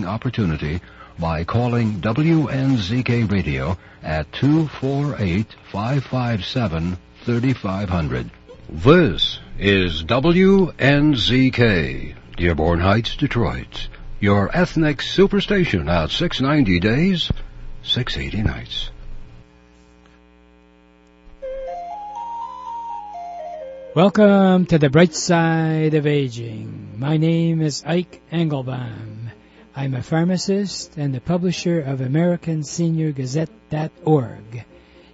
opportunity by calling WNZK Radio at 248-557-3500. This is WNZK, Dearborn Heights, Detroit, your ethnic superstation at 690 days, 680 nights. Welcome to the bright side of aging. My name is Ike Engelbaum. I'm a pharmacist and the publisher of AmericanSeniorGazette.org.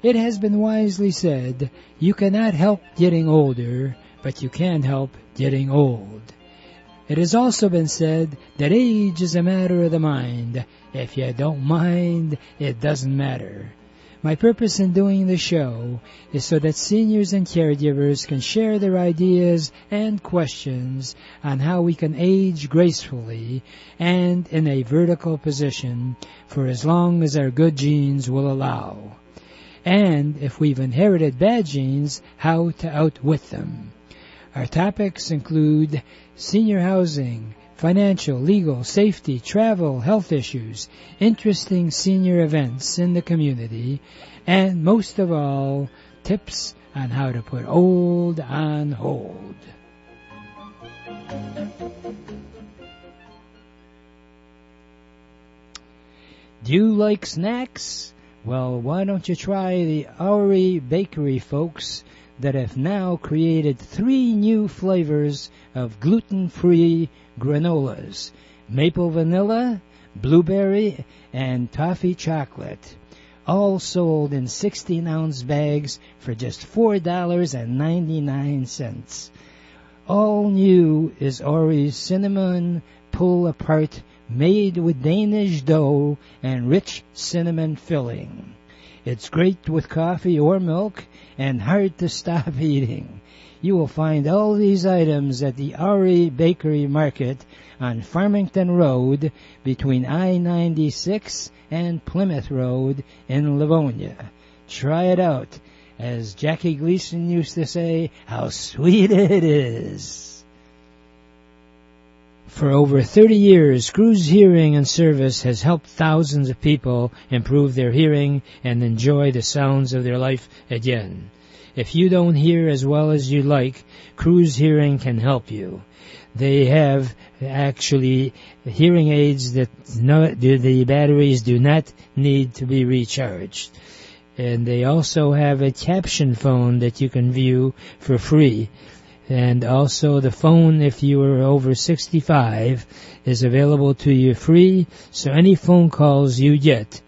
It has been wisely said, you cannot help getting older, but you can help getting old. It has also been said that age is a matter of the mind. If you don't mind, it doesn't matter. My purpose in doing the show is so that seniors and caregivers can share their ideas and questions on how we can age gracefully and in a vertical position for as long as our good genes will allow. And if we've inherited bad genes, how to outwit them. Our topics include senior housing, financial, legal, safety, travel, health issues, interesting senior events in the community, and most of all, tips on how to put old on hold. Do you like snacks? Well, why don't you try the Wright Bakery folks that have now created 3 new flavors of gluten-free granolas: maple vanilla, blueberry, and toffee chocolate, all sold in 16-ounce bags for just $4.99. All new is Ori's cinnamon pull-apart, made with Danish dough and rich cinnamon filling. It's great with coffee or milk and hard to stop eating. You will find all these items at the Wright Bakery Market on Farmington Road between I-96 and Plymouth Road in Livonia. Try it out. As Jackie Gleason used to say, how sweet it is. For over 30 years, Cruz Hearing and Service has helped thousands of people improve their hearing and enjoy the sounds of their life again. If you don't hear as well as you like, Cruz Hearing can help you. They have actually hearing aids that the batteries do not need to be recharged. And they also have a caption phone that you can view for free. And also the phone, if you are over 65, is available to you free. So any phone calls you get,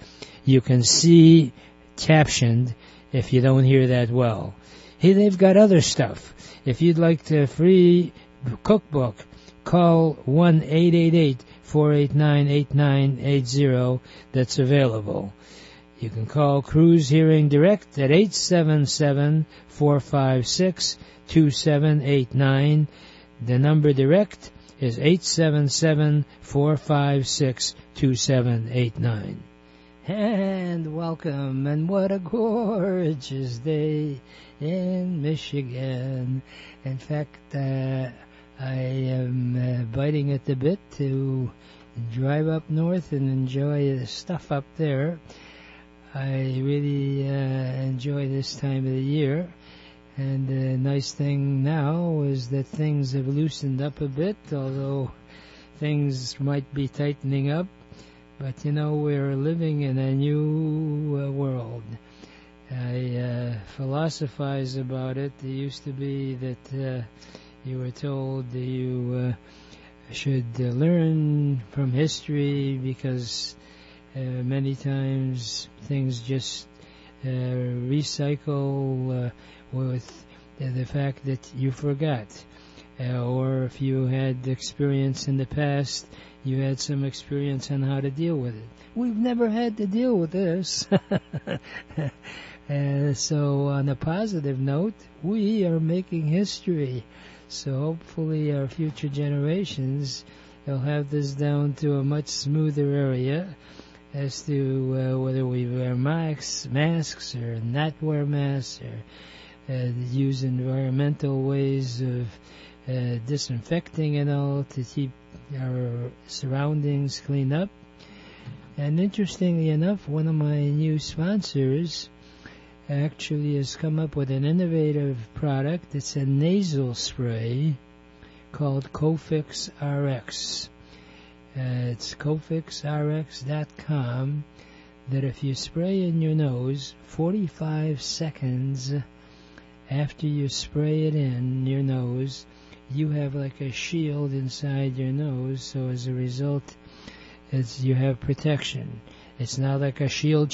you can see captioned if you don't hear that well. Hey, they've got other stuff. If you'd like the free cookbook, call 1-888-489-8980. That's available. You can call Cruz Hearing Direct at 877-456-2789. The number direct is 877-456-2789. And welcome, and what a gorgeous day in Michigan. In fact, I am biting at the bit to drive up north and enjoy the stuff up there. I really enjoy this time of the year. And the nice thing now is that things have loosened up a bit, although things might be tightening up. But, you know, we're living in a new world. I philosophize about it. It used to be that you were told that you should learn from history because many times things just recycle with the fact that you forgot. Or if you had experience in the past, you had some experience on how to deal with it. We've never had to deal with this. So on a positive note, we are making history. So hopefully our future generations will have this down to a much smoother area as to whether we wear masks or not wear masks, or use environmental ways of disinfecting and all to keep our surroundings cleaned up. And interestingly enough, one of my new sponsors actually has come up with an innovative product. It's a nasal spray called Cofix RX. It's cofixrx.com, that if you spray in your nose 45 seconds after you spray it in your nose, you have like a shield inside your nose, so as a result you have protection. It's not like a shield.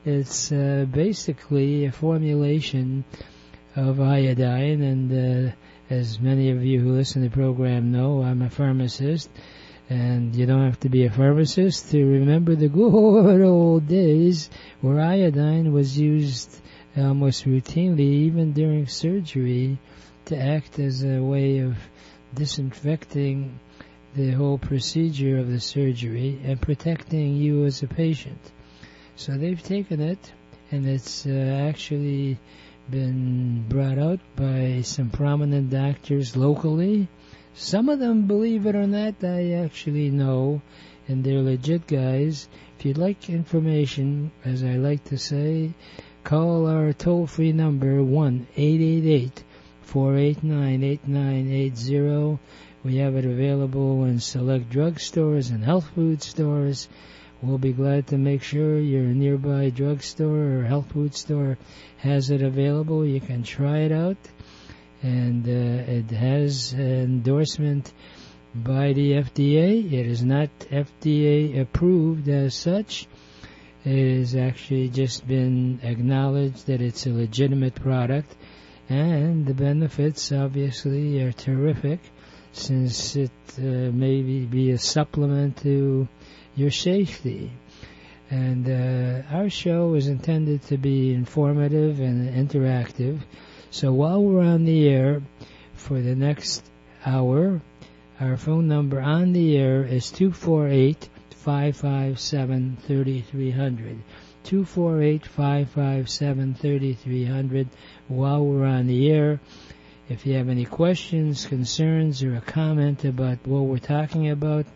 It's basically a formulation of iodine, and as many of you who listen to the program know, I'm a pharmacist, and you don't have to be a pharmacist to remember the good old days where iodine was used almost routinely, even during surgery, to act as a way of disinfecting the whole procedure of the surgery and protecting you as a patient. So they've taken it, and it's actually been brought out by some prominent doctors locally. Some of them, believe it or not, I actually know, and they're legit guys. If you'd like information, as I like to say, call our toll-free number 1-888-489-8980. We have it available in select drugstores and health food stores. We'll be glad to make sure your nearby drugstore or health food store has it available. You can try it out. And it has endorsement by the FDA. It is not FDA approved as such. It has actually just been acknowledged that it's a legitimate product. And the benefits, obviously, are terrific, since it may be a supplement to your safety. And our show is intended to be informative and interactive. So while we're on the air for the next hour, our phone number on the air is 248-557-3300. 248-557-3300 while we're on the air. If you have any questions, concerns, or a comment about what we're talking about,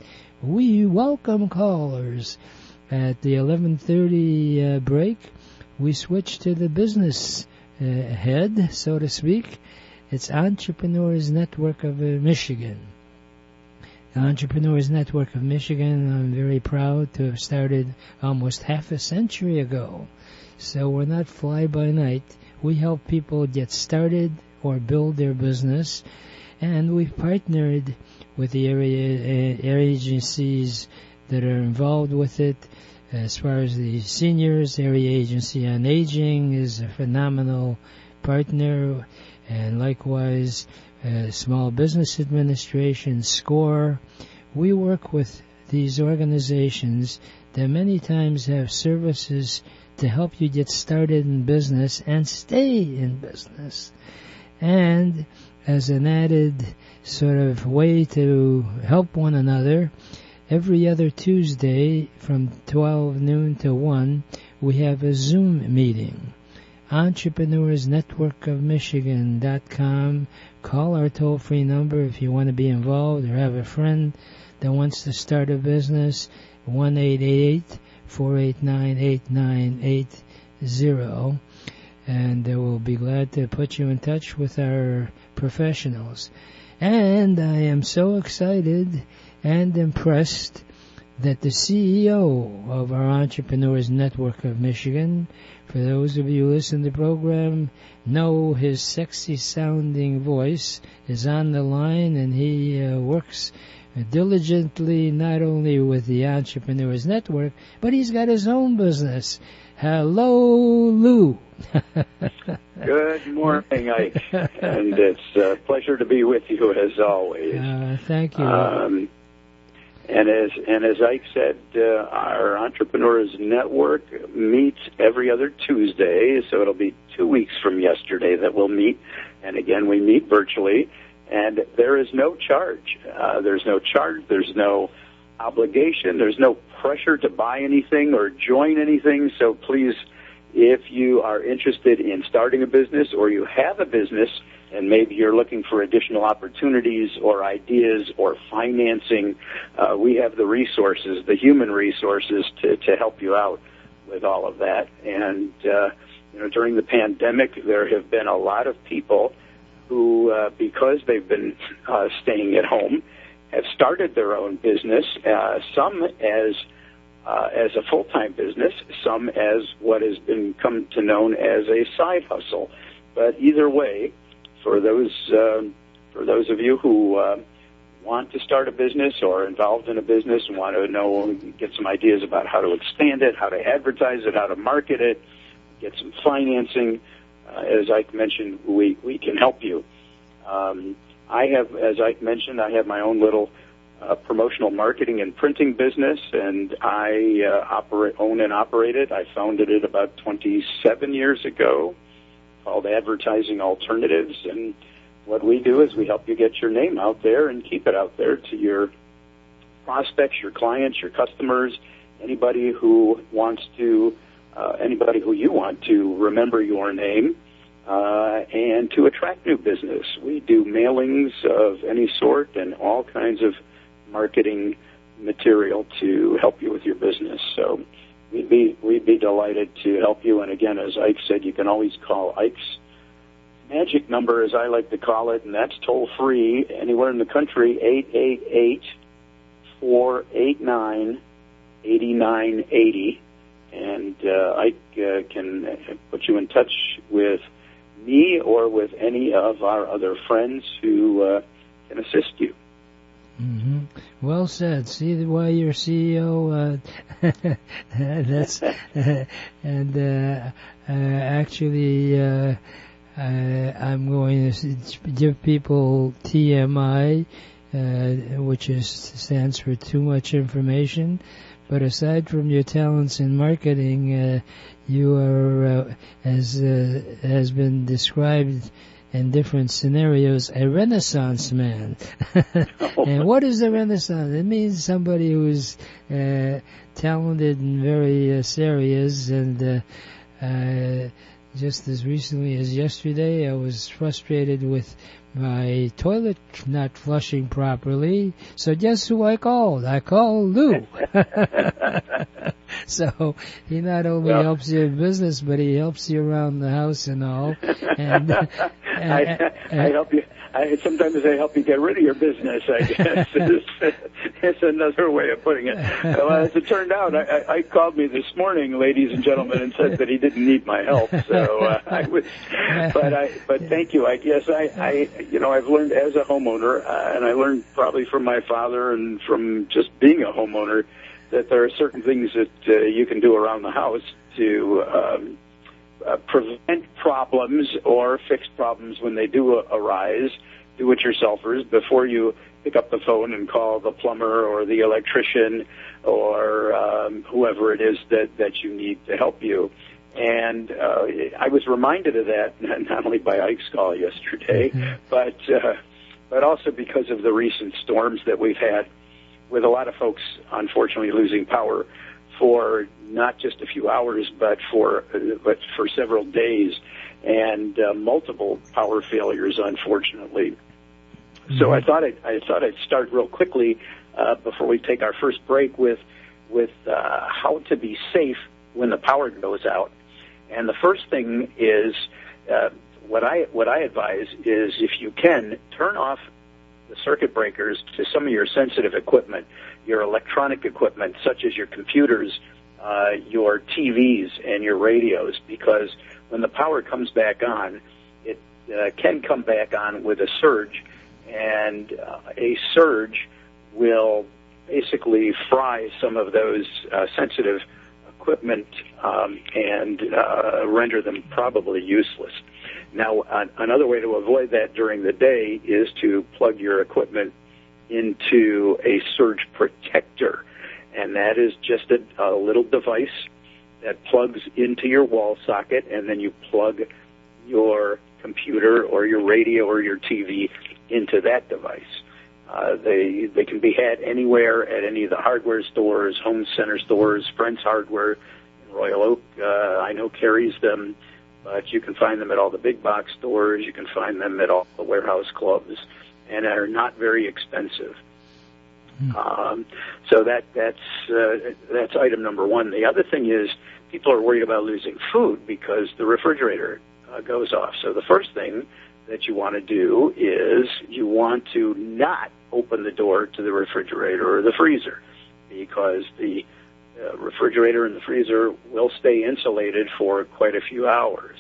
we welcome callers. At the 11:30 break, we switch to the business head, so to speak. It's Entrepreneurs Network of Michigan. The Entrepreneurs Network of Michigan, I'm very proud to have started almost half a century ago. So we're not fly-by-night. We help people get started or build their business, and we've partnered with the area agencies that are involved with it. As far as the seniors, Area Agency on Aging is a phenomenal partner, and likewise Small Business Administration, SCORE. We work with these organizations that many times have services to help you get started in business and stay in business. And as an added sort of way to help one another, every other Tuesday from 12 noon to 1, we have a Zoom meeting. EntrepreneursNetworkofMichigan.com. Call our toll-free number if you want to be involved or have a friend that wants to start a business. 1-888-489-8980. And we'll be glad to put you in touch with our professionals. And I am so excited and impressed that the CEO of our Entrepreneurs Network of Michigan, for those of you who listen to the program, know his sexy-sounding voice, is on the line, and he works diligently not only with the Entrepreneurs Network, but he's got his own business. Hello, Lou. Good morning, Ike, and it's a pleasure to be with you as always. Thank you. And as Ike said, our Entrepreneurs Network meets every other Tuesday, so it'll be 2 weeks from yesterday that we'll meet. And again, we meet virtually, and there is no charge. There's no charge. There's no obligation. There's no pressure to buy anything or join anything. So please, if you are interested in starting a business or you have a business, and maybe you're looking for additional opportunities or ideas or financing, we have the resources, the human resources to help you out with all of that. And, during the pandemic, there have been a lot of people who, because they've been staying at home, have started their own business, some as a full-time business, some as what has been come to known as a side hustle. But either way, for those of you who want to start a business or are involved in a business and want to get some ideas about how to expand it, how to advertise it, how to market it, get some financing, as Ike mentioned, we can help you. As Ike mentioned, I have my own little promotional marketing and printing business, and I own and operate it. I founded it about 27 years ago, called Advertising Alternatives, and what we do is we help you get your name out there and keep it out there to your prospects, your clients, your customers, anybody who you want to remember your name, and to attract new business. We do mailings of any sort and all kinds of marketing material to help you with your business. So we'd be delighted to help you. And again, as Ike said, you can always call Ike's magic number, as I like to call it, and that's toll free anywhere in the country, 888-489-8980. And Ike can put you in touch with me or with any of our other friends who can assist you. Mm-hmm. Well said. See why you're CEO? That's and actually, I'm going to give people TMI, which stands for too much information. But aside from your talents in marketing, you are, as has been described in different scenarios, a Renaissance man. And what is a Renaissance? It means somebody who's talented in various areas. And just as recently as yesterday, I was frustrated with my toilet not flushing properly. So guess who I called? I called Lou. So he not only helps you in business, but he helps you around the house and all. And I help you. Sometimes I help you get rid of your business, I guess. It's another way of putting it. Well, as it turned out, I called me this morning, ladies and gentlemen, and said that he didn't need my help. So but thank you. I guess I've learned as a homeowner, and I learned probably from my father and from just being a homeowner, that there are certain things that you can do around the house to prevent problems or fix problems when they do arise. Do-it-yourselfers before you pick up the phone and call the plumber or the electrician or whoever it is that you need to help you. And I was reminded of that not only by Ike's call yesterday, but also because of the recent storms that we've had, with a lot of folks unfortunately losing power for not just a few hours, but for several days, and multiple power failures, unfortunately. So I thought I'd start real quickly before we take our first break with how to be safe when the power goes out. And the first thing is what I advise is, if you can, turn off the circuit breakers to some of your sensitive equipment, your electronic equipment, such as your computers, your TVs, and your radios, because when the power comes back on, it can come back on with a surge, and a surge will basically fry some of those sensitive equipment and render them probably useless. Now, another way to avoid that during the day is to plug your equipment into a surge protector, and that is just a little device that plugs into your wall socket, and then you plug your computer or your radio or your TV into that device. They can be had anywhere at any of the hardware stores, home center stores, Friends Hardware in Royal Oak, I know carries them. but you can find them at all the big box stores. You can find them at all the warehouse clubs, and are not very expensive. So that's item number one. The other thing is people are worried about losing food because the refrigerator goes off. So the first thing that you want to do is you want to not open the door to the refrigerator or the freezer, because the refrigerator and the freezer will stay insulated for quite a few hours,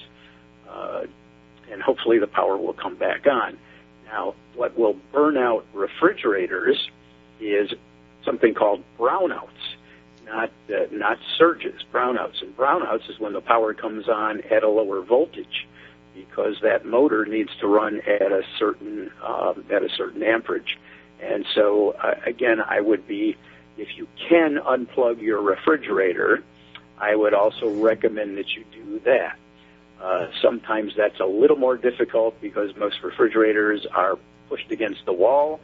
and hopefully the power will come back on. Now, what will burn out refrigerators is something called brownouts, not surges, brownouts. And brownouts is when the power comes on at a lower voltage, because that motor needs to run at a certain amperage. And so, again, I would be, if you can unplug your refrigerator, I would also recommend that you do that. Sometimes that's a little more difficult because most refrigerators are pushed against the wall,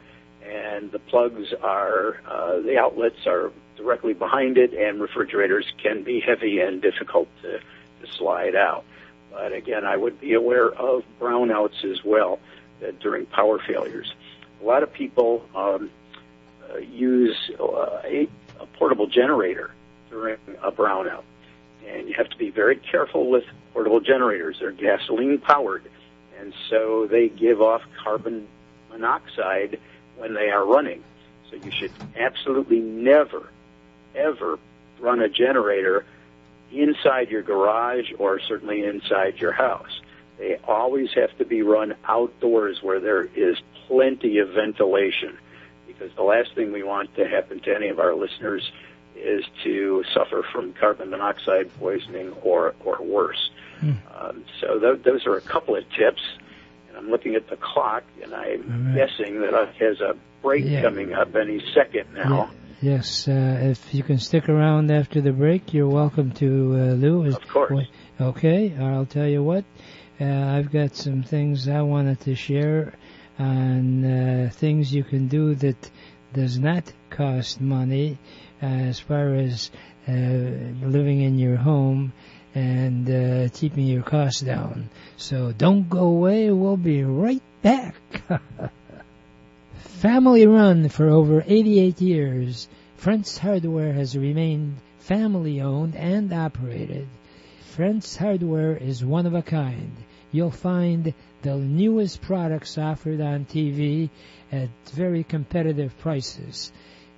and the plugs are, the outlets are directly behind it, and refrigerators can be heavy and difficult to slide out. But again, I would be aware of brownouts as well during power failures. A lot of people use a portable generator during a brownout, and you have to be very careful with portable generators. They're gasoline powered, and so they give off carbon monoxide when they are running. So you should absolutely never, ever run a generator inside your garage or certainly inside your house. They always have to be run outdoors where there is plenty of ventilation, because the last thing we want to happen to any of our listeners is to suffer from carbon monoxide poisoning or worse. So those are a couple of tips. And I'm looking at the clock, and I'm guessing that it has a break coming up any second now. Yes, if you can stick around after the break, you're welcome to, Lou. Of course. Okay, I'll tell you what. I've got some things I wanted to share on things you can do that does not cost money as far as living in your home and keeping your costs down. So don't go away. We'll be right back. Family run for over 88 years, Friends Hardware has remained family owned and operated. Friends Hardware is one of a kind. You'll find the newest products offered on TV at very competitive prices.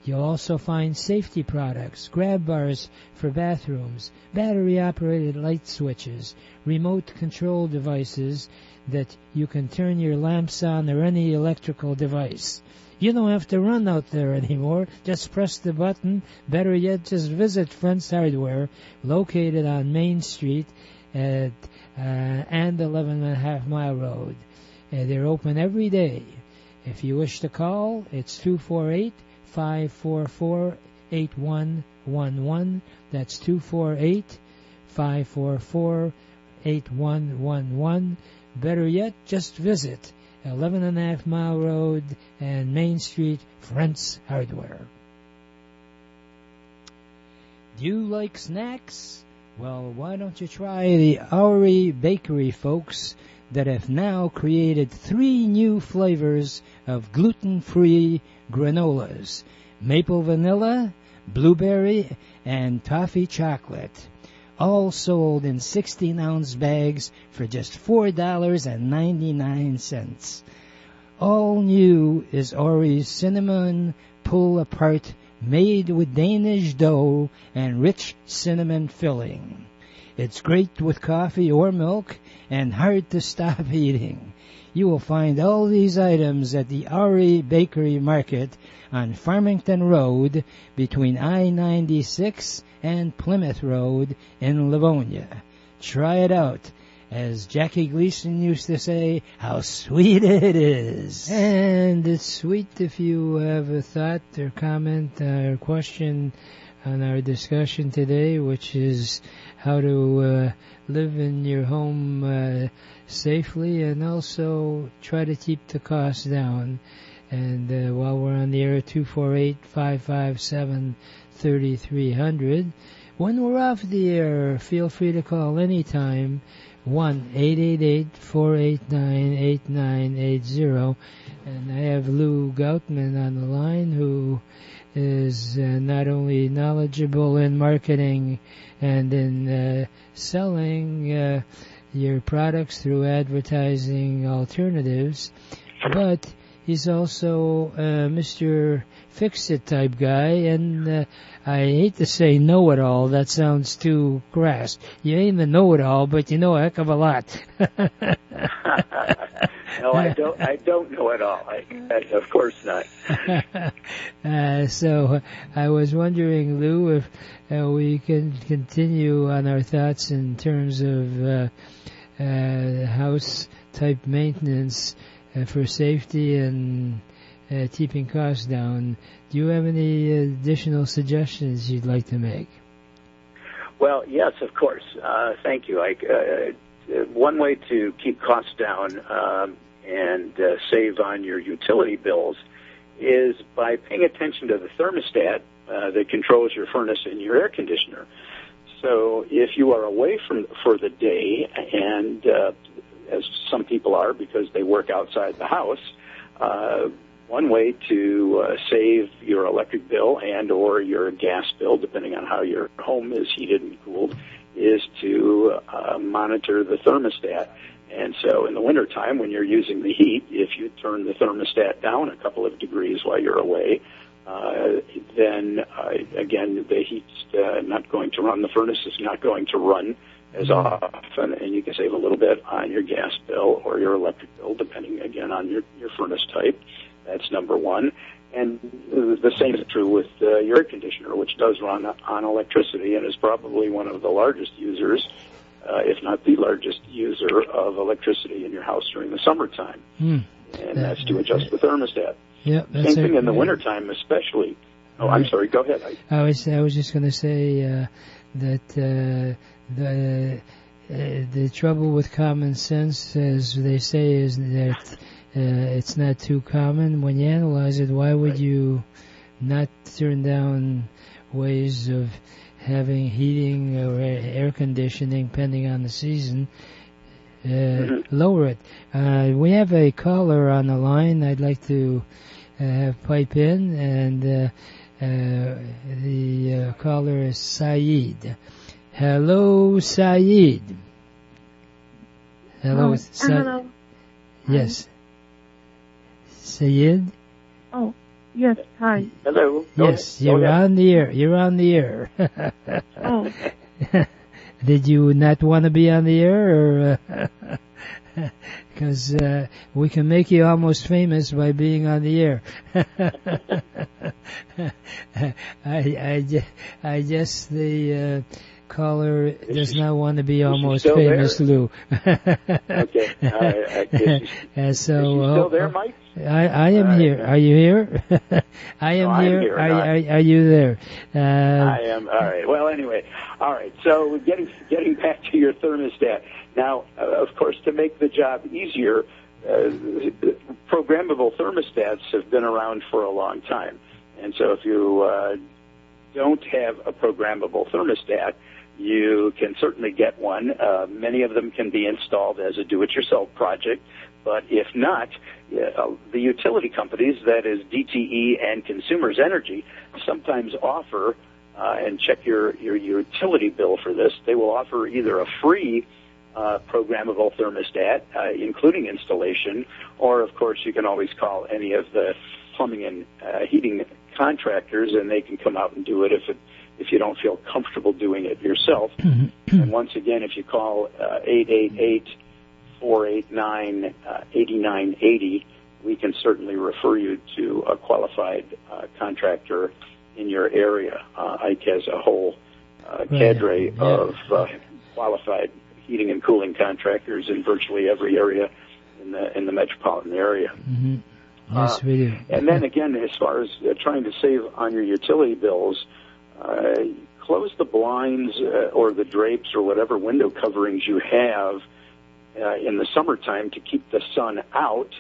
You'll also find safety products, grab bars for bathrooms, battery-operated light switches, remote control devices that you can turn your lamps on or any electrical device. You don't have to run out there anymore. Just press the button. Better yet, just visit Friends Hardware, located on Main Street and 11.5 Mile Road. They're open every day. If you wish to call, it's 248-544-8111. That's 248-544-8111. Better yet, just visit 11.5 Mile Road and Main Street, Friends Hardware. Do you like snacks? Well, why don't you try the Ike Bakery folks that have now created 3 new flavors of gluten-free granolas: maple vanilla, blueberry, and toffee chocolate. All sold in 16-ounce bags for just $4.99. All new is Ori's cinnamon pull-apart, made with Danish dough and rich cinnamon filling. It's great with coffee or milk and hard to stop eating. You will find all these items at the Ike Bakery Market on Farmington Road between I-96 and Plymouth Road in Livonia. Try it out. As Jackie Gleason used to say, how sweet it is. And it's sweet if you have a thought or comment or question on our discussion today, which is how to live in your home safely and also try to keep the costs down. And while we're on the air, 248-557-3300. When we're off the air, feel free to call anytime, 1-888-489-8980. And I have Lou Goutman on the line, who is not only knowledgeable in marketing and in selling your products through advertising alternatives, but he's also Mr. Fix-It type guy, and I hate to say know-it-all. That sounds too crass. You ain't a know-it-all, but you know a heck of a lot. No, I don't know it all. Of course not. So I was wondering, Lou, if we can continue on our thoughts in terms of house-type maintenance for safety and keeping costs down. Do you have any additional suggestions you'd like to make? Well, yes, of course. Thank you, Ike. One way to keep costs down and save on your utility bills is by paying attention to the thermostat that controls your furnace and your air conditioner. So if you are away for the day, and as some people are because they work outside the house, one way to save your electric bill and or your gas bill, depending on how your home is heated and cooled, is to monitor the thermostat. And so in the wintertime, when you're using the heat, if you turn the thermostat down a couple of degrees while you're away, then, again, the heat's not going to run. The furnace is not going to run as often, and you can save a little bit on your gas bill or your electric bill, depending, again, on your furnace type. That's number one. And the same is true with your air conditioner, which does run on electricity and is probably one of the largest users, if not the largest user of electricity in your house during the summertime. And that's to adjust the thermostat. Yeah, same thing in the wintertime, especially. Oh, I'm sorry. Go ahead. I was just going to say that the trouble with common sense, as they say, is that it's not too common. When you analyze it, why would you not turn down ways of having heating or air conditioning, depending on the season? Lower it. We have a caller on the line I'd like to have pipe in, and the caller is Saeed. Hello, Saeed. Hello, hello. Yes. Saeed? Oh, yes, hi. Hello. Yes, you're on the air. You're on the air. Oh. Did you not want to be on the air, or because we can make you almost famous by being on the air? I guess the caller does not want to be almost famous, there? Lou. Okay. So, is she still there, Mike? I am here. Are you here? I am here. Here. Are you there? I am. All right. Well, anyway. All right. So getting back to your thermostat. Now, of course, to make the job easier, programmable thermostats have been around for a long time. And so if you don't have a programmable thermostat, you can certainly get one. Many of them can be installed as a do-it-yourself project. But if not, the utility companies, that is DTE and Consumers Energy, sometimes offer, and check your utility bill for this, they will offer either a free programmable thermostat, including installation, or, of course, you can always call any of the plumbing and heating contractors, and they can come out and do it if you don't feel comfortable doing it yourself. And once again, if you call 888-489-8980, we can certainly refer you to a qualified contractor in your area. Ike has a whole cadre of qualified heating and cooling contractors in virtually every area in the metropolitan area. Yes, we do. And then again, as far as trying to save on your utility bills, close the blinds or the drapes or whatever window coverings you have in the summertime to keep the sun out,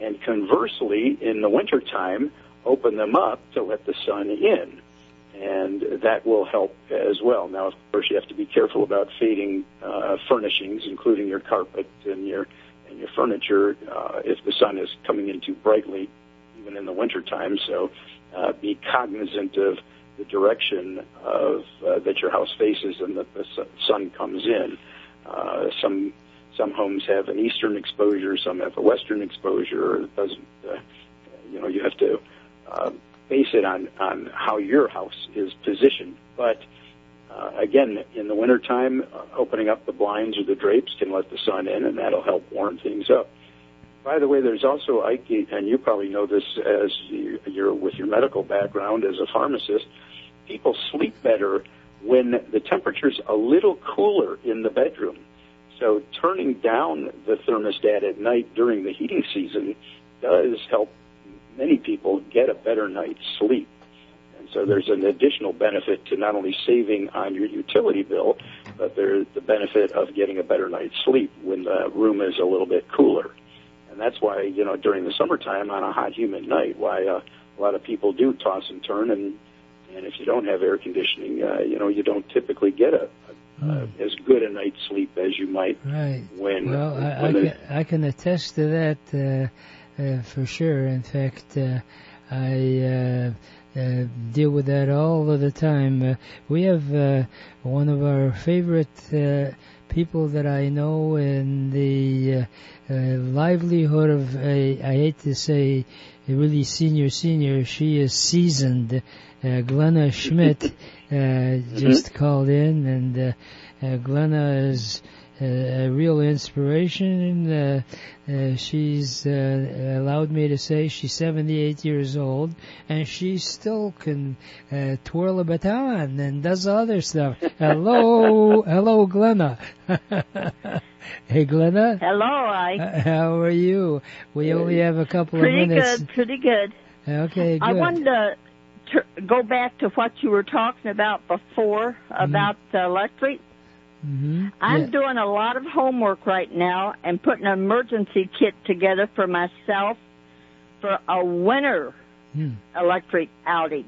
And conversely, in the wintertime, open them up to let the sun in. And that will help as well. Now, of course, you have to be careful about fading furnishings, including your carpet and your furniture, if the sun is coming in too brightly, even in the wintertime. So be cognizant of the direction of that your house faces and that the sun comes in. Some homes have an eastern exposure, some have a western exposure. It doesn't, you have to base it on how your house is positioned. But again, in the wintertime, opening up the blinds or the drapes can let the sun in, and that'll help warm things up. By the way, there's also, Ike, and you probably know this as you're with your medical background as a pharmacist, people sleep better when the temperature's a little cooler in the bedroom. So turning down the thermostat at night during the heating season does help many people get a better night's sleep. And so there's an additional benefit to not only saving on your utility bill, but there's the benefit of getting a better night's sleep when the room is a little bit cooler. And that's why, during the summertime on a hot, humid night, why a lot of people do toss and turn. And if you don't have air conditioning, you don't typically get as good a night's sleep as you might. Right. When I can attest to that for sure. In fact, I deal with that all of the time. We have one of our favorite people that I know in the livelihood of I hate to say a really senior. She is seasoned. Glenna Schmidt just called in, and Glenna is a real inspiration. She's allowed me to say she's 78 years old, and she still can twirl a baton and does other stuff. Hello, Glenna. Hey, Glenna. Hello, Ike. How are you? We only have a couple of minutes. Pretty good. Okay, good. I wanted to go back to what you were talking about before about the electric. Mm-hmm. I'm doing a lot of homework right now and putting an emergency kit together for myself for a winter electric outage.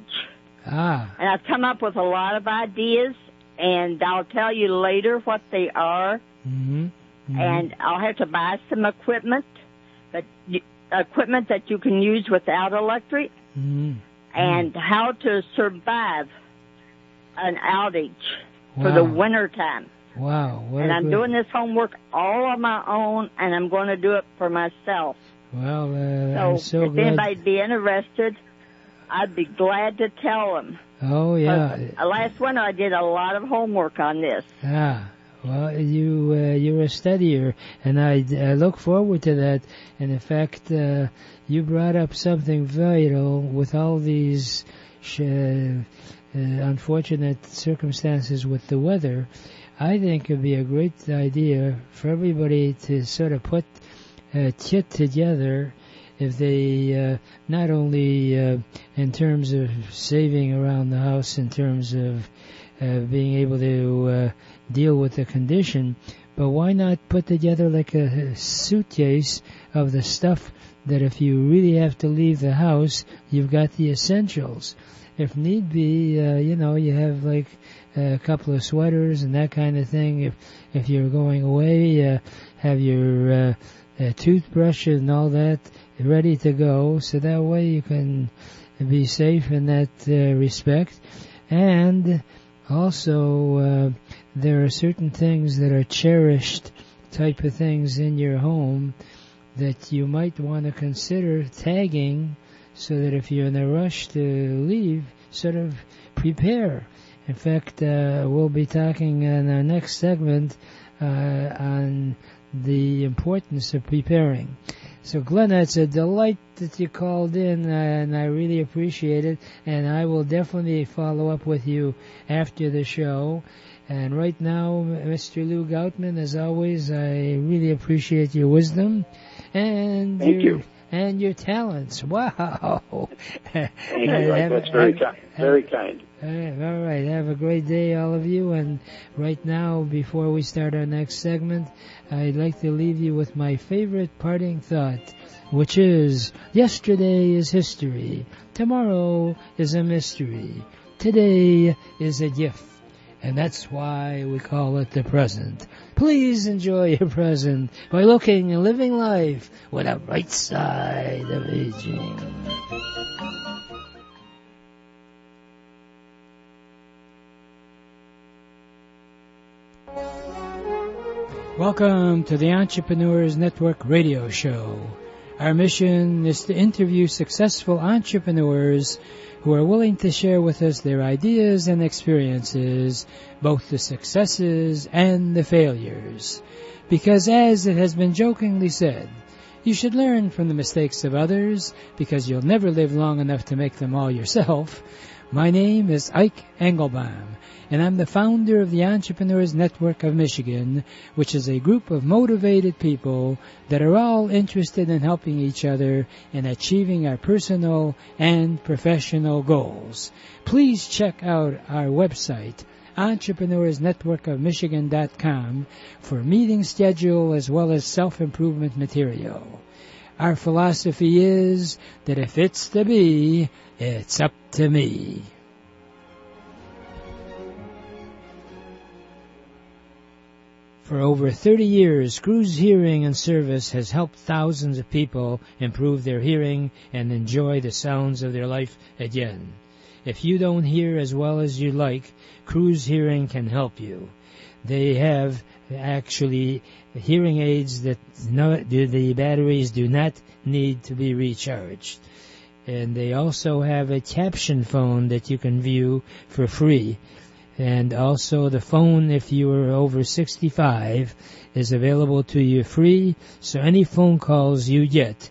And I've come up with a lot of ideas, and I'll tell you later what they are. Mm-hmm. Mm-hmm. And I'll have to buy some equipment that you can use without electric, and how to survive an outage for the winter time. Wow. And I'm doing this homework all on my own, and I'm going to do it for myself. Well, I'm so if glad. anybody'd be interested, I'd be glad to tell them. Oh, yeah. Last winter I did a lot of homework on this. Well, you're a studier, and I look forward to that. And in fact, you brought up something vital with all these unfortunate circumstances with the weather. I think it'd be a great idea for everybody to sort of put a kit together, if they not only in terms of saving around the house, in terms of being able to deal with the condition, but why not put together like a suitcase of the stuff that if you really have to leave the house, you've got the essentials. If need be, you have like a couple of sweaters and that kind of thing. If you're going away, have your toothbrush and all that ready to go, so that way you can be safe in that respect. And also, there are certain things that are cherished type of things in your home that you might want to consider tagging, so that if you're in a rush to leave, sort of prepare. In fact, we'll be talking in our next segment on the importance of preparing. So, Glenna, it's a delight that you called in, and I really appreciate it. And I will definitely follow up with you after the show. And right now, Mr. Lou Goutman, as always, I really appreciate your wisdom and Thank you. and your talents. Wow. Thank you. That's very kind. Very kind. All right. Have a great day, all of you. And right now, before we start our next segment, I'd like to leave you with my favorite parting thought, which is, yesterday is history. Tomorrow is a mystery. Today is a gift. And that's why we call it the present. Please enjoy your present by looking and living life with a right side of aging. Welcome to the Entrepreneurs Network radio show. Our mission is to interview successful entrepreneurs who are willing to share with us their ideas and experiences, both the successes and the failures. Because as it has been jokingly said, you should learn from the mistakes of others, because you'll never live long enough to make them all yourself. My name is Ike Engelbaum, and I'm the founder of the Entrepreneurs Network of Michigan, which is a group of motivated people that are all interested in helping each other in achieving our personal and professional goals. Please check out our website, EntrepreneursNetworkofMichigan.com, for meeting schedule as well as self-improvement material. Our philosophy is that if it's to be, it's up to me. For over 30 years, Cruise Hearing and Service has helped thousands of people improve their hearing and enjoy the sounds of their life again. If you don't hear as well as you like, Cruise Hearing can help you. They have actually hearing aids that the batteries do not need to be recharged. And they also have a caption phone that you can view for free. And also the phone, if you are over 65, is available to you free. So any phone calls you get,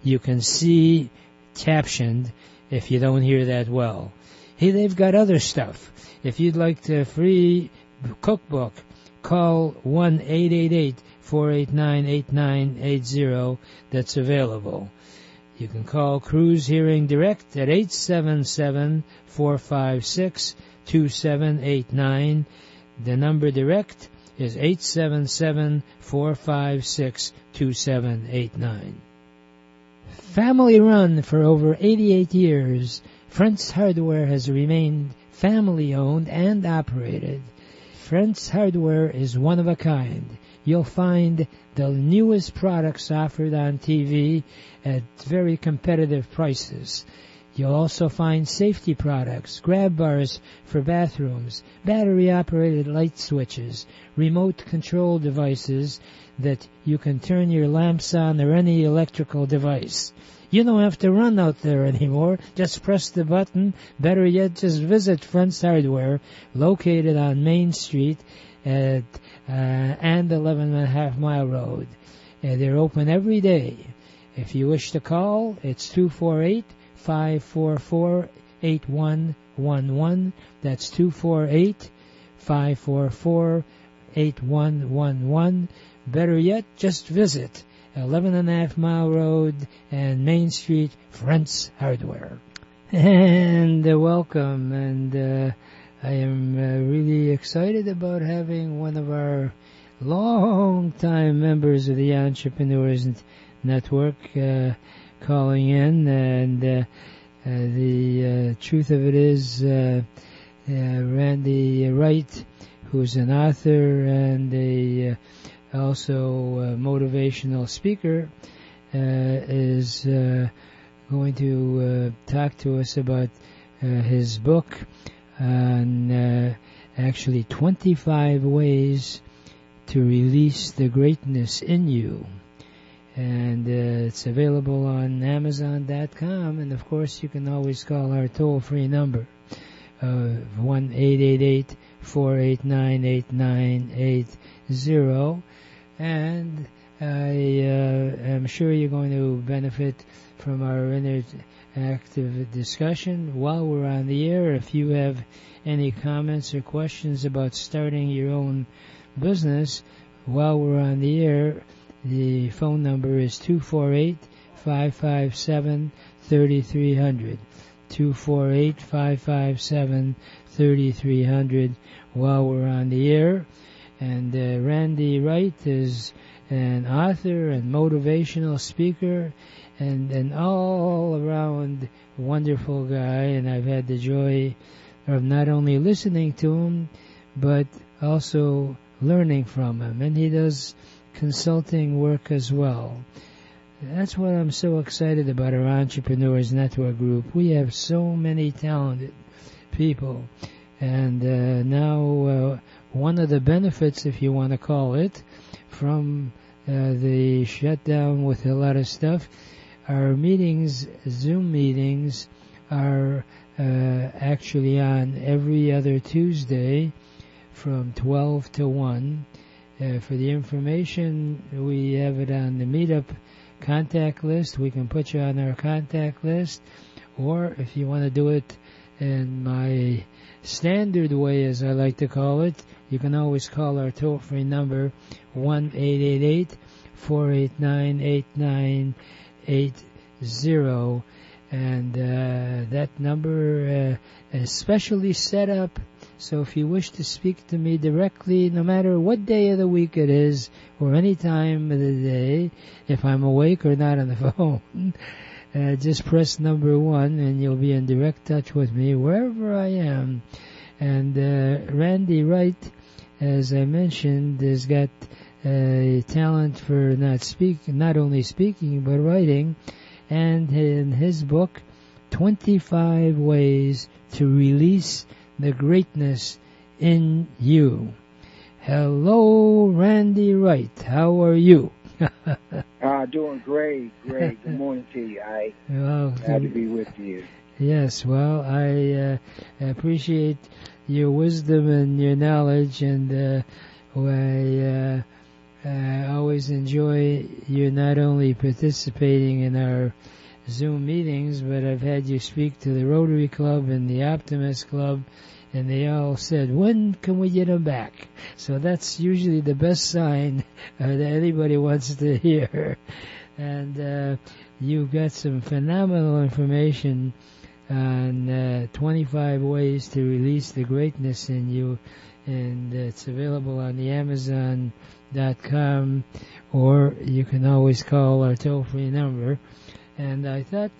you can see captioned if you don't hear that well. Hey, they've got other stuff. If you'd like the free cookbook, call 1-888-489-8980. That's available. You can call Cruise Hearing Direct at 877-456-2789. The number direct is 877-456-2789. Family run for over 88 years, Friends Hardware has remained family owned and operated. Friends Hardware is one of a kind. You'll find the newest products offered on TV at very competitive prices. You'll also find safety products, grab bars for bathrooms, battery-operated light switches, remote control devices that you can turn your lamps on or any electrical device. You don't have to run out there anymore. Just press the button. Better yet, just visit Friends Hardware, located on Main Street and 11.5 Mile Road. They're open every day. If you wish to call, it's 248-544-8111. That's 248-544-8111. Better yet, just visit 11.5 Mile Road and Main Street, Friends Hardware. And welcome, and I am really excited about having one of our long-time members of the Entrepreneurs Network calling in, and the truth of it is Randy Wright, who's an author and also a motivational speaker, is going to talk to us about his book on actually 25 ways to release the greatness in you. And it's available on Amazon.com, and of course you can always call our toll-free number of 1-888-489-8980. And I am sure you're going to benefit from our interactive discussion while we're on the air. If you have any comments or questions about starting your own business while we're on the air, the phone number is 248-557-3300. 248-557-3300 while we're on the air. And Randy Wright is an author and motivational speaker and an all-around wonderful guy, and I've had the joy of not only listening to him, but also learning from him. And he does consulting work as well. That's what I'm so excited about our Entrepreneurs Network group. We have so many talented people. And now one of the benefits, if you want to call it, from the shutdown with a lot of stuff, our meetings, Zoom meetings, are actually on every other Tuesday from 12 to 1. For the information, we have it on the Meetup contact list. We can put you on our contact list. Or if you want to do it in my standard way, as I like to call it, you can always call our toll-free number, 1-888-489-8980. And that number is specially set up, so if you wish to speak to me directly, no matter what day of the week it is, or any time of the day, if I'm awake or not on the phone, just press number 1 and you'll be in direct touch with me wherever I am. And Randy Wright, as I mentioned, has got a talent for not only speaking, but writing. And in his book, 25 Ways to Release the Greatness in You. Hello, Randy Wright. How are you? Doing great. Good morning to you. Glad to be with you. Yes, well, I appreciate your wisdom and your knowledge, and I always enjoy you not only participating in our Zoom meetings, but I've had you speak to the Rotary Club and the Optimist Club, and they all said, when can we get him back? So that's usually the best sign that anybody wants to hear. And you've got some phenomenal information on 25 ways to release the greatness in you, and it's available on the Amazon.com, or you can always call our toll-free number. And I thought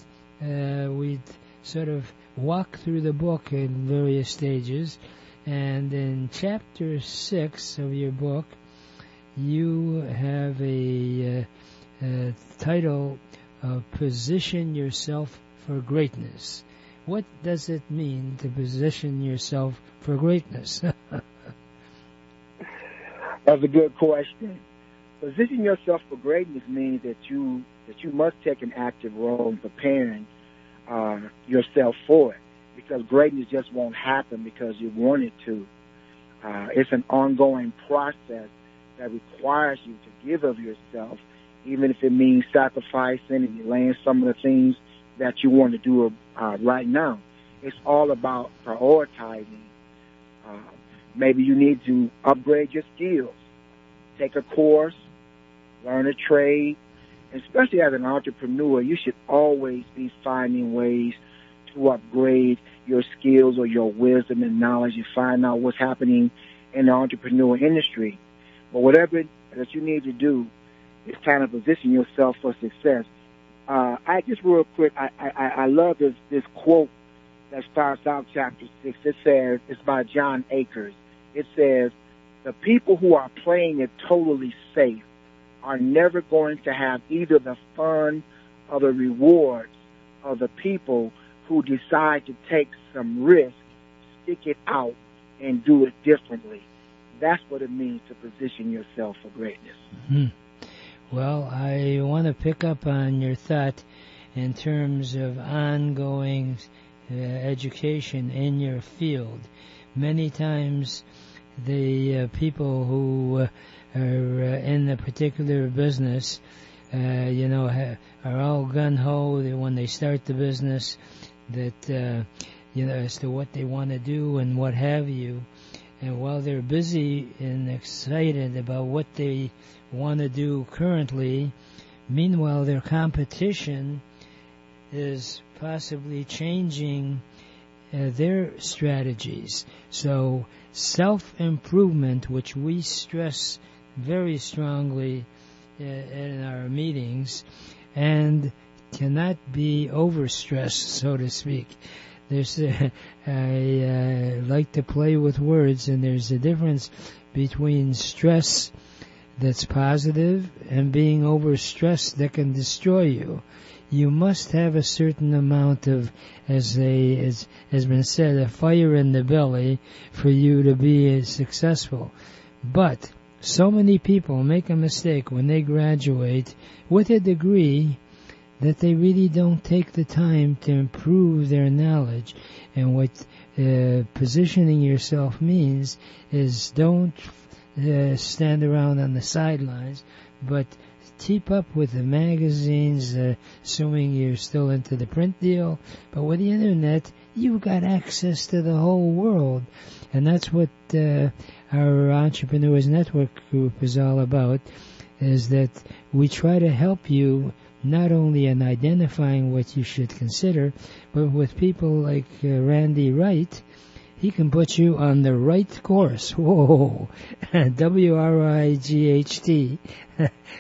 we'd sort of walk through the book in various stages. And in chapter 6 of your book, you have a title of Position Yourself for Greatness. What does it mean to position yourself for greatness? That's a good question. Position yourself for greatness means that you must take an active role in preparing yourself for it, because greatness just won't happen because you want it to. It's an ongoing process that requires you to give of yourself, even if it means sacrificing and delaying some of the things that you want to do right now. It's all about prioritizing. Maybe you need to upgrade your skills, take a course, learn a trade. Especially as an entrepreneur, you should always be finding ways to upgrade your skills or your wisdom and knowledge and find out what's happening in the entrepreneur industry. But whatever that you need to do is kind of position yourself for success. I just real quick, I love this quote that starts out chapter 6. It says, it's by John Akers. It says, the people who are playing it totally safe are never going to have either the fun or the rewards of the people who decide to take some risk, stick it out, and do it differently. That's what it means to position yourself for greatness. Mm-hmm. Well, I want to pick up on your thought in terms of ongoing education in your field. Many times the people who are in a particular business, are all gung-ho when they start the business, that, as to what they want to do and what have you. And while they're busy and excited about what they want to do currently, Meanwhile, their competition is possibly changing their strategies. So self-improvement, which we stress very strongly in our meetings, and cannot be overstressed, so to speak. I like to play with words, and there's a difference between stress that's positive and being overstressed that can destroy you. You must have a certain amount of, as has been said, a fire in the belly for you to be successful. But so many people make a mistake when they graduate with a degree that they really don't take the time to improve their knowledge. And what positioning yourself means is don't stand around on the sidelines, but keep up with the magazines, assuming you're still into the print deal. But with the internet, you've got access to the whole world. And that's what our Entrepreneurs Network group is all about, is that we try to help you not only in identifying what you should consider, but with people like Randy Wright, he can put you on the right course. Whoa! W-R-I-G-H-T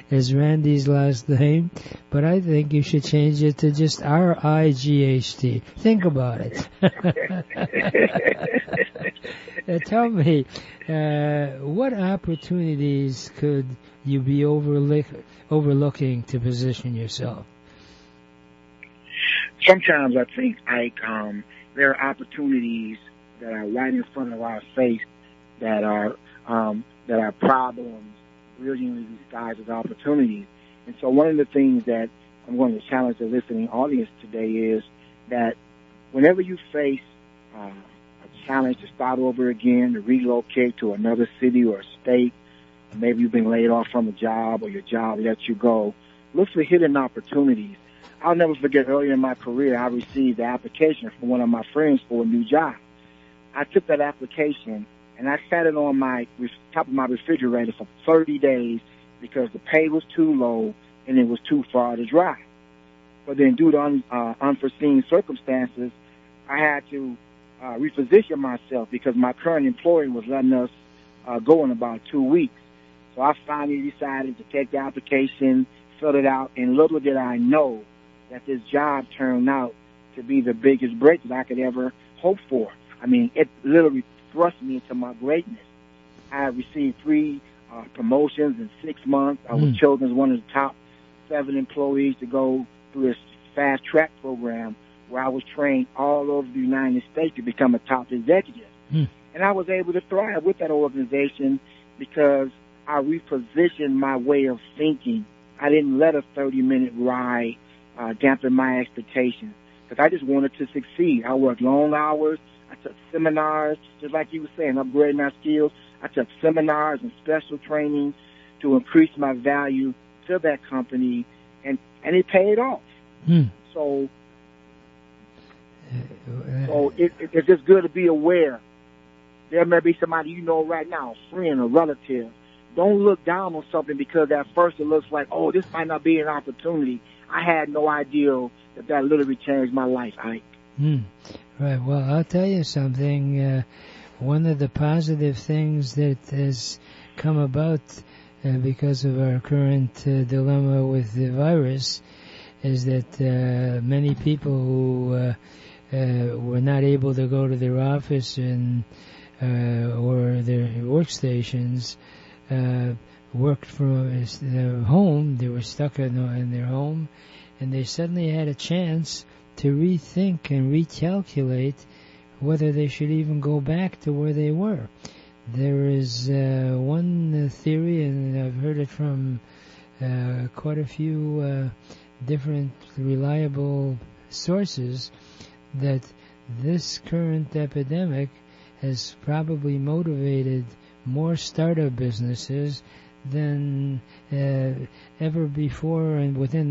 is Randy's last name, but I think you should change it to just R-I-G-H-T. Think about it. Tell me, what opportunities could you be overlooking to position yourself? Sometimes I think, Ike, there are opportunities that are right in front of our face that are problems brilliantly disguised as opportunities. And so one of the things that I'm going to challenge the listening audience today is that whenever you face a challenge to start over again, to relocate to another city or state, maybe you've been laid off from a job or your job lets you go, look for hidden opportunities. I'll never forget earlier in my career, I received the application from one of my friends for a new job. I took that application and I sat it on my top of my refrigerator for 30 days because the pay was too low and it was too far to drive. But then due to unforeseen circumstances, I had to reposition myself because my current employer was letting us go in about 2 weeks. So I finally decided to take the application, fill it out, and little did I know that this job turned out to be the biggest break that I could ever hope for. I mean, it literally thrust me into my greatness. I received 3 promotions in 6 months. I was chosen as one of the top 7 employees to go through this fast track program where I was trained all over the United States to become a top executive. And I was able to thrive with that organization because I repositioned my way of thinking. I didn't let a 30-minute ride dampen my expectations because I just wanted to succeed. I worked long hours. I took seminars, just like you were saying, upgrading our skills. I took seminars and special training to increase my value to that company, and it paid off. So it's just good to be aware. There may be somebody you know right now, a friend or relative. Don't look down on something because at first it looks like, oh, this might not be an opportunity. I had no idea that literally changed my life, Ike. Right. Well, I'll tell you something. One of the positive things that has come about because of our current dilemma with the virus is that many people who were not able to go to their office and or their workstations worked from their home. They were stuck in their home, and they suddenly had a chance to rethink and recalculate whether they should even go back to where they were. There is one theory, and I've heard it from quite a few different reliable sources, that this current epidemic has probably motivated more startup businesses than ever before, and within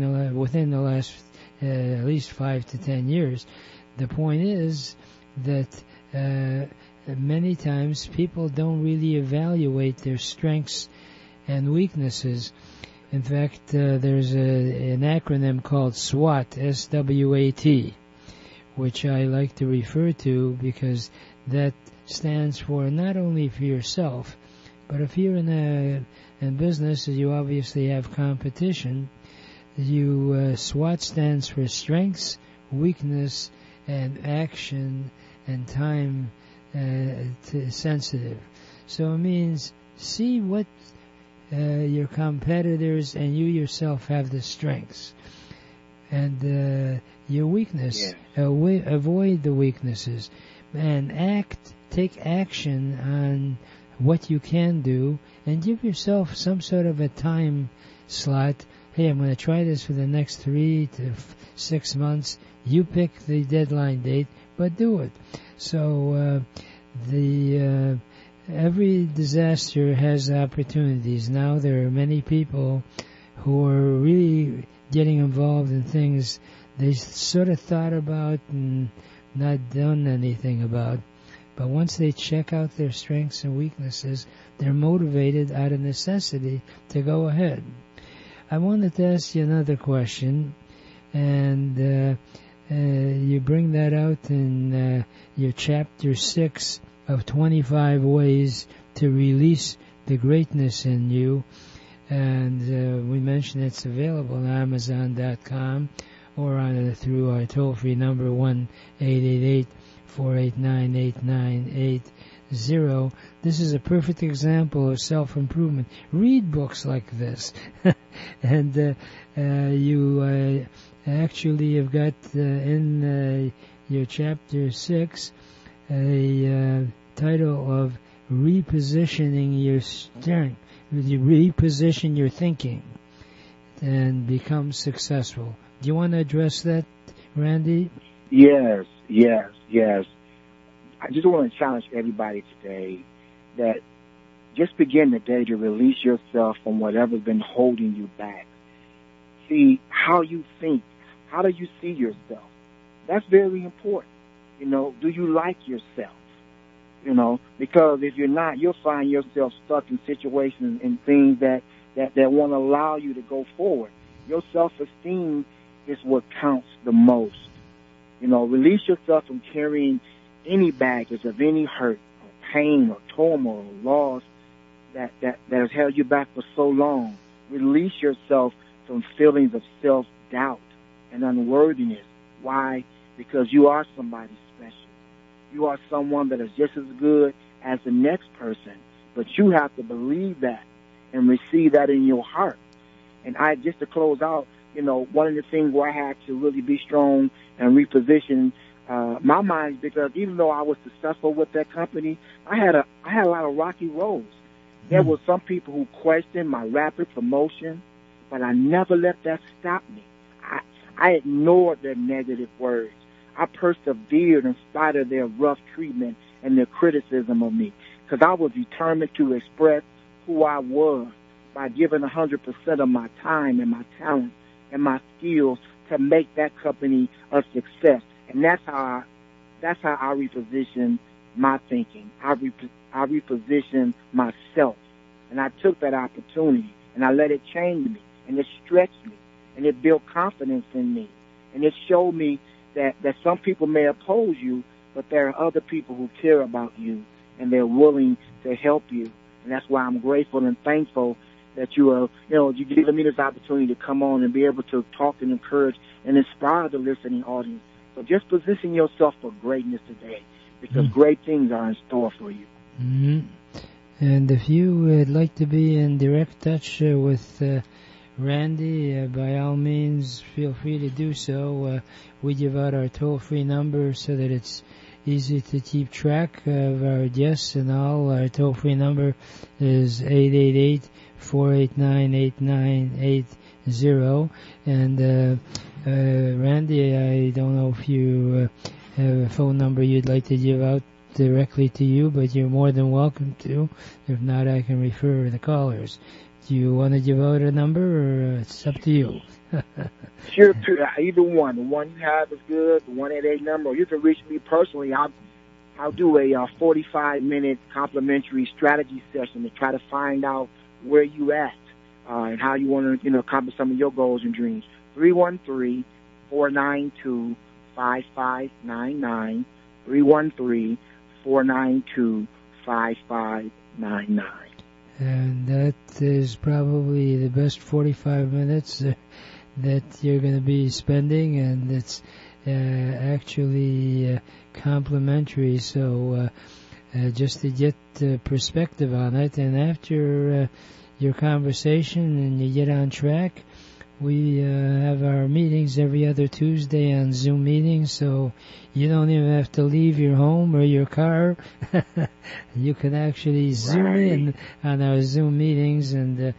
the last at least 5 to 10 years. The point is that many times people don't really evaluate their strengths and weaknesses. In fact, there's an acronym called SWAT, S-W-A-T, which I like to refer to because that stands for not only for yourself, but if you're in business, you obviously have competition. SWAT stands for strengths, weakness, and action, and time sensitive. So it means see what your competitors and you yourself have the strengths, and your weakness. Yeah. Avoid the weaknesses, and take action on what you can do, and give yourself some sort of a time slot. Hey, I'm going to try this for the next 3 to 6 months. You pick the deadline date, but do it. So every disaster has opportunities. Now there are many people who are really getting involved in things they sort of thought about and not done anything about. But once they check out their strengths and weaknesses, they're motivated out of necessity to go ahead. I wanted to ask you another question, and you bring that out in your chapter 6 of 25 ways to release the greatness in you. And we mentioned it's available on Amazon.com or through our toll-free number 1-888-489-8980. This is a perfect example of self-improvement. Read books like this. And you actually have got in your chapter 6 a title of Repositioning Your Strength. You reposition your thinking and become successful. Do you want to address that, Randy? Yes. I just want to challenge everybody today that just begin the day to release yourself from whatever's been holding you back. See how you think. How do you see yourself? That's very important. Do you like yourself? Because if you're not, you'll find yourself stuck in situations and things that won't allow you to go forward. Your self-esteem is what counts the most. Release yourself from carrying any baggage of any hurt or pain or turmoil or loss that has held you back for so long. Release yourself from feelings of self-doubt and unworthiness. Why? Because you are somebody special. You are someone that is just as good as the next person, but you have to believe that and receive that in your heart. And just to close out, one of the things where I had to really be strong and reposition my mind, because even though I was successful with that company, I had a lot of rocky roads. There were some people who questioned my rapid promotion, but I never let that stop me. I ignored their negative words. I persevered in spite of their rough treatment and their criticism of me, because I was determined to express who I was by giving 100% of my time and my talent and my skills to make that company a success. And that's how I reposition my thinking. I reposition myself. And I took that opportunity and I let it change me, and it stretched me, and it built confidence in me. And it showed me that some people may oppose you, but there are other people who care about you and they're willing to help you. And that's why I'm grateful and thankful that you giving me this opportunity to come on and be able to talk and encourage and inspire the listening audience. So just position yourself for greatness today, because great things are in store for you. Mm-hmm. And if you would like to be in direct touch with Randy, by all means, feel free to do so. We give out our toll-free number so that it's easy to keep track of our guests and all. Our toll-free number is 888-489-8980. And Randy, I don't know if you have a phone number you'd like to give out directly to you, but you're more than welcome to. If not, I can refer the callers. Do you want to give out a number, or it's up to you? Sure, either one. The one you have is good, the 188 number, or you can reach me personally. I'll do a 45-minute complimentary strategy session to try to find out where you at. and how you want to, accomplish some of your goals and dreams. 313-492-5599. 313-492-5599. And that is probably the best 45 minutes that you're going to be spending, and it's actually complimentary. So just to get perspective on it, and after your conversation and you get on track, we have our meetings every other Tuesday on Zoom meetings, so you don't even have to leave your home or your car. You can actually Zoom in on our Zoom meetings. And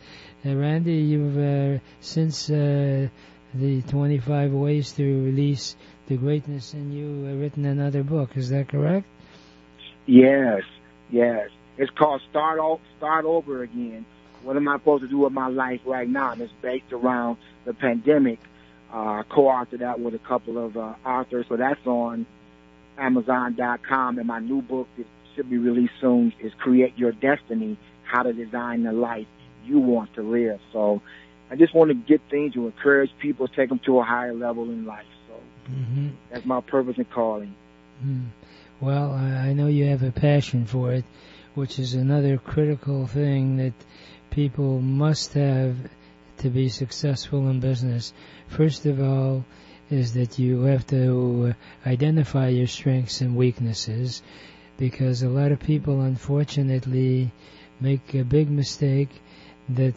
Randy, you've since the 25 Ways to Release the Greatness in You written another book. Is that correct? Yes. It's called Start Over Again. What am I supposed to do with my life right now? And it's based around the pandemic. Co-authored that with a couple of authors. So that's on Amazon.com. And my new book that should be released soon is Create Your Destiny, How to Design the Life You Want to Live. So I just want to get things to encourage people, take them to a higher level in life. So that's my purpose and calling. Well, I know you have a passion for it, which is another critical thing that people must have to be successful in business. First of all, is that you have to identify your strengths and weaknesses, because a lot of people, unfortunately, make a big mistake that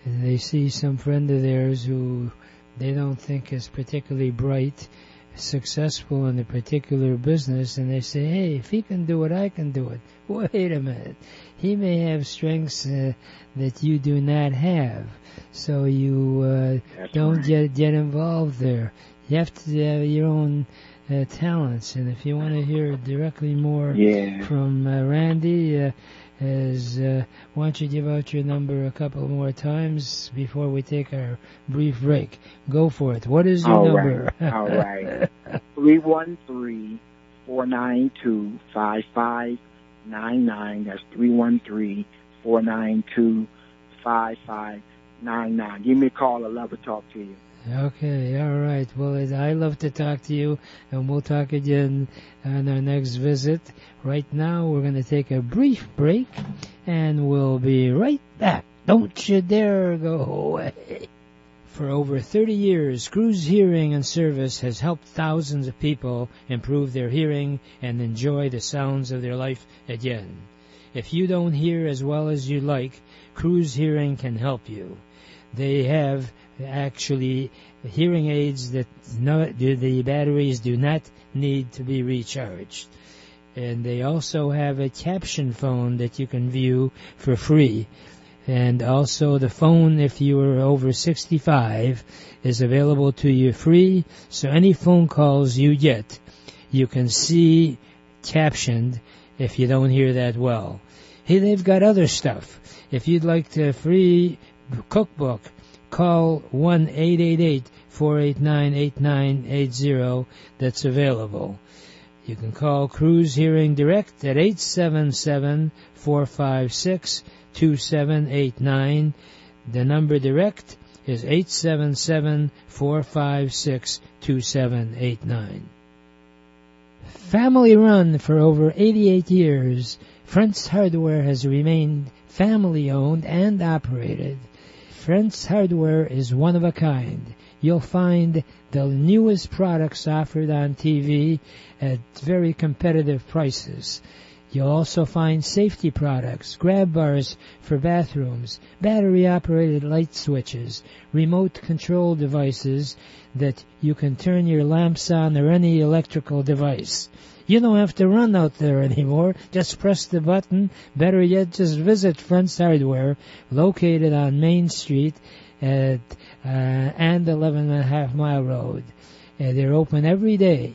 they see some friend of theirs who they don't think is particularly bright, successful in a particular business, and they say, hey, if he can do it, I can do it. Wait a minute. He may have strengths that you do not have, so you don't get involved there. You have to have your own talents, and if you want to hear directly more from Randy, why don't you give out your number a couple more times before we take our brief break? Go for it. What is your number? All right. 313-492-5599. That's 313-492-5599. Give me a call. I'd love to talk to you. Okay, all right. Well, I love to talk to you, and we'll talk again on our next visit. Right now, we're going to take a brief break, and we'll be right back. Don't you dare go away. For over 30 years, Cruz Hearing and Service has helped thousands of people improve their hearing and enjoy the sounds of their life again. If you don't hear as well as you like, Cruz Hearing can help you. They have actually hearing aids that the batteries do not need to be recharged. And they also have a caption phone that you can view for free. And also the phone, if you are over 65, is available to you free. So any phone calls you get, you can see captioned if you don't hear that well. Hey, they've got other stuff. If you'd like the free cookbook, call 1-888-489-8980. That's available. You can call Cruz Hearing Direct at 877-456-2789. The number direct is 877-456-2789. Family run for over 88 years, Friends Hardware has remained family-owned and operated. Friends Hardware is one of a kind. You'll find the newest products offered on TV at very competitive prices. You'll also find safety products, grab bars for bathrooms, battery-operated light switches, remote control devices that you can turn your lamps on or any electrical device. You don't have to run out there anymore. Just press the button. Better yet, just visit Friends Hardware, located on Main Street and 11.5 Mile Road. They're open every day.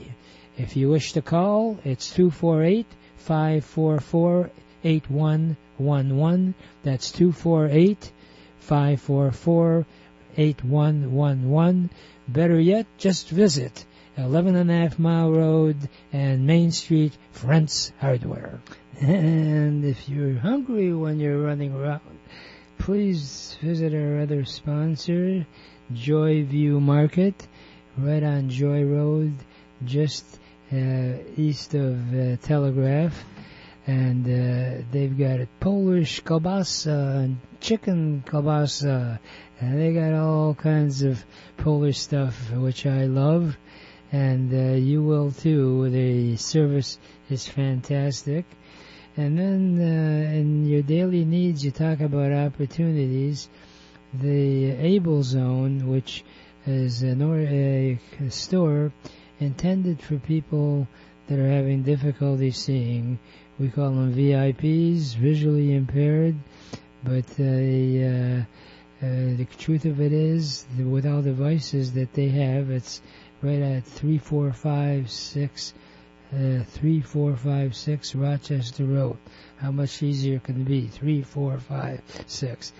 If you wish to call, it's 248-544-8111. That's 248-544-8111. Better yet, just visit 11.5 Mile Road and Main Street, Friends Hardware. And if you're hungry when you're running around, please visit our other sponsor, Joyview Market, right on Joy Road, just east of Telegraph. And they've got Polish kielbasa and chicken kielbasa, and they got all kinds of Polish stuff, which I love, and you will too. The service is fantastic. And then in your daily needs, you talk about opportunities. The Able Zone, which is a store intended for people that are having difficulty seeing. We call them VIPs, visually impaired, but the truth of it is, with all the devices that they have, it's right at 3456 Rochester Road. How much easier can it be? 3456.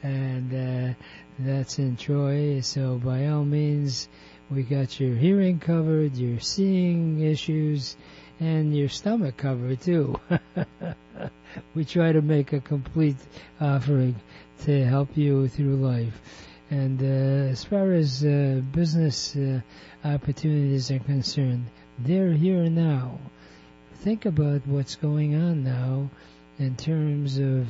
And that's in Troy, so by all means, we got your hearing covered, your seeing issues, and your stomach covered too. We try to make a complete offering to help you through life. And as far as business opportunities are concerned, they're here now. Think about what's going on now in terms of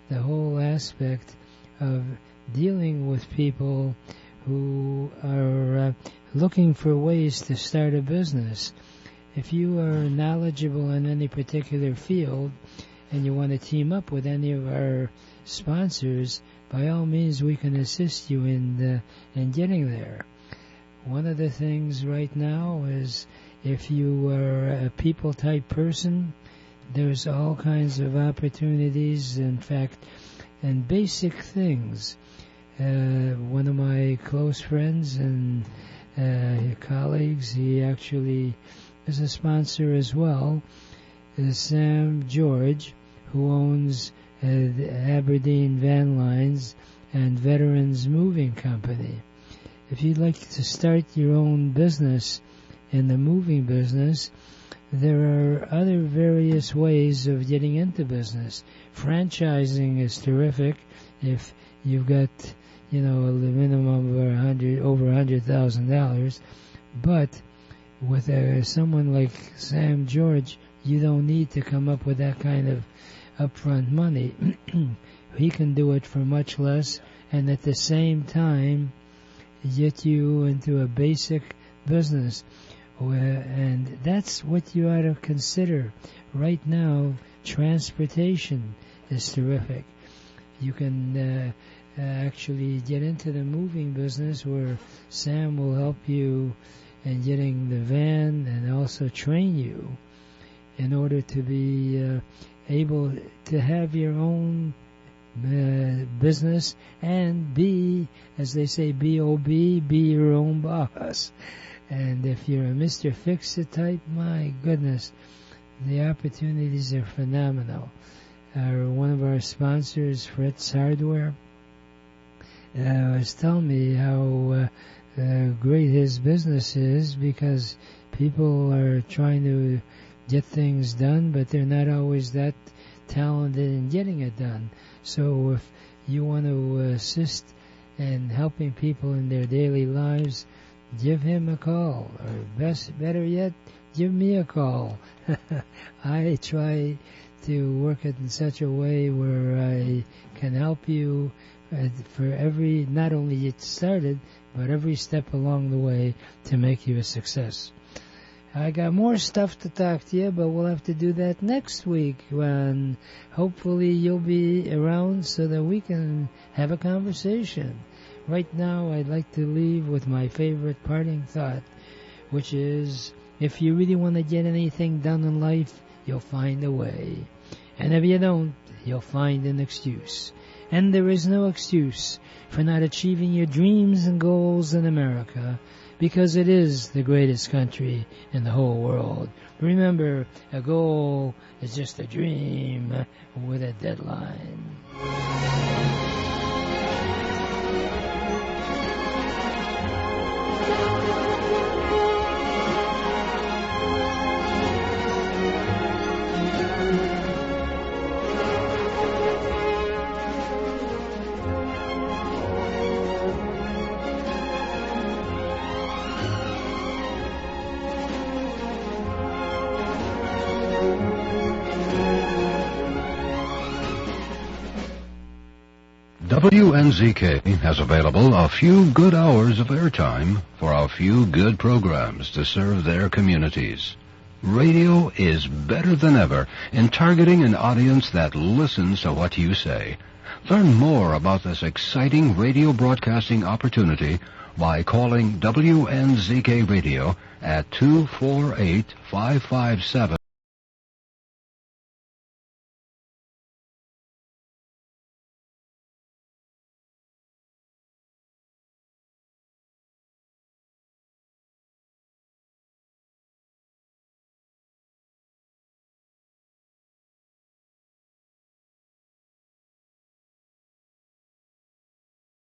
the whole aspect of dealing with people who are looking for ways to start a business. If you are knowledgeable in any particular field and you want to team up with any of our sponsors, by all means we can assist you in getting there. One of the things right now is, if you are a people type person, there's all kinds of opportunities, in fact, and basic things. One of my close friends and colleagues, he actually is a sponsor as well, is Sam George, who owns Aberdeen Van Lines and Veterans Moving Company. If you'd like to start your own business in the moving business, there are other various ways of getting into business. Franchising is terrific if you've got, a minimum of over $100,000, but with someone like Sam George, you don't need to come up with that kind of upfront money. He can do it for much less, and at the same time get you into a basic business. And that's what you ought to consider. Right now, transportation is terrific. You can actually get into the moving business, where Sam will help you in getting the van and also train you in order to be able to have your own business and be, as they say, B.O.B., be your own boss. And if you're a Mr. Fix-It type, my goodness, the opportunities are phenomenal. One of our sponsors, Fritz Hardware, was telling me how great his business is, because people are trying to get things done, but they're not always that talented in getting it done. So if you want to assist in helping people in their daily lives, give him a call, or better yet, give me a call. I try to work it in such a way where I can help you for every, not only get started, but every step along the way to make you a success. I got more stuff to talk to you, but we'll have to do that next week, when hopefully you'll be around so that we can have a conversation. Right now, I'd like to leave with my favorite parting thought, which is, if you really want to get anything done in life, you'll find a way. And if you don't, you'll find an excuse. And there is no excuse for not achieving your dreams and goals in America, because it is the greatest country in the whole world. Remember, a goal is just a dream with a deadline. WNZK has available a few good hours of airtime for a few good programs to serve their communities. Radio is better than ever in targeting an audience that listens to what you say. Learn more about this exciting radio broadcasting opportunity by calling WNZK Radio at 248-557.